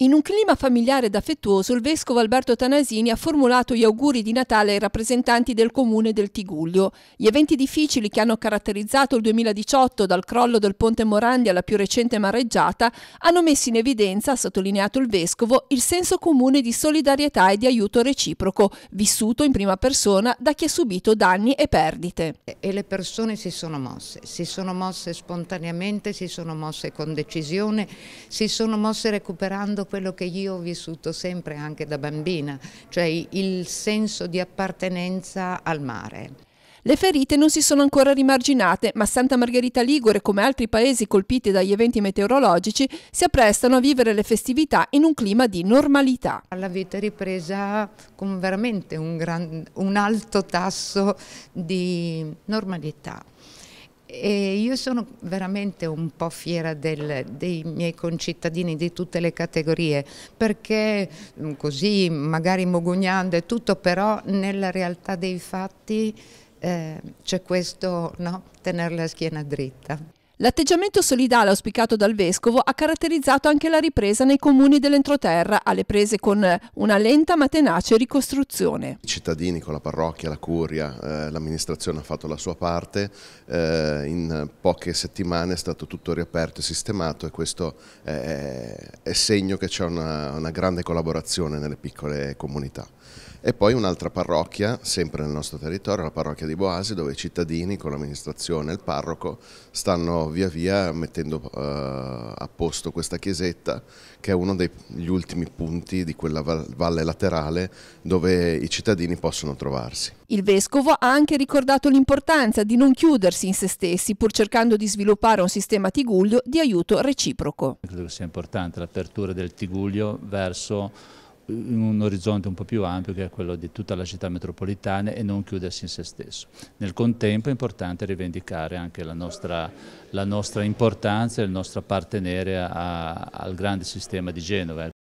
In un clima familiare ed affettuoso, il vescovo Alberto Tanasini ha formulato gli auguri di Natale ai rappresentanti del comune del Tigullio. Gli eventi difficili che hanno caratterizzato il 2018, dal crollo del ponte Morandi alla più recente mareggiata, hanno messo in evidenza, ha sottolineato il vescovo, il senso comune di solidarietà e di aiuto reciproco, vissuto in prima persona da chi ha subito danni e perdite. E le persone si sono mosse spontaneamente, si sono mosse con decisione, si sono mosse recuperando quello che io ho vissuto sempre anche da bambina, cioè il senso di appartenenza al mare. Le ferite non si sono ancora rimarginate, ma Santa Margherita Ligure, come altri paesi colpiti dagli eventi meteorologici, si apprestano a vivere le festività in un clima di normalità. La vita è ripresa con veramente un alto tasso di normalità. E io sono veramente un po' fiera dei miei concittadini di tutte le categorie, perché così magari mogugnando e tutto, però nella realtà dei fatti c'è questo, no? Tenere la schiena dritta. L'atteggiamento solidale auspicato dal vescovo ha caratterizzato anche la ripresa nei comuni dell'entroterra, alle prese con una lenta ma tenace ricostruzione. I cittadini con la parrocchia, la curia, l'amministrazione ha fatto la sua parte, in poche settimane è stato tutto riaperto e sistemato, e questo è segno che c'è una grande collaborazione nelle piccole comunità. E poi un'altra parrocchia, sempre nel nostro territorio, la parrocchia di Boasi, dove i cittadini con l'amministrazione e il parroco stanno via via mettendo a posto questa chiesetta, che è uno degli ultimi punti di quella valle laterale dove i cittadini possono trovarsi. Il vescovo ha anche ricordato l'importanza di non chiudersi in se stessi, pur cercando di sviluppare un sistema Tigullio di aiuto reciproco. Credo che sia importante l'apertura del Tigullio verso un orizzonte un po' più ampio, che è quello di tutta la città metropolitana, e non chiudersi in se stesso. Nel contempo è importante rivendicare anche la nostra importanza e il nostro appartenere al grande sistema di Genova.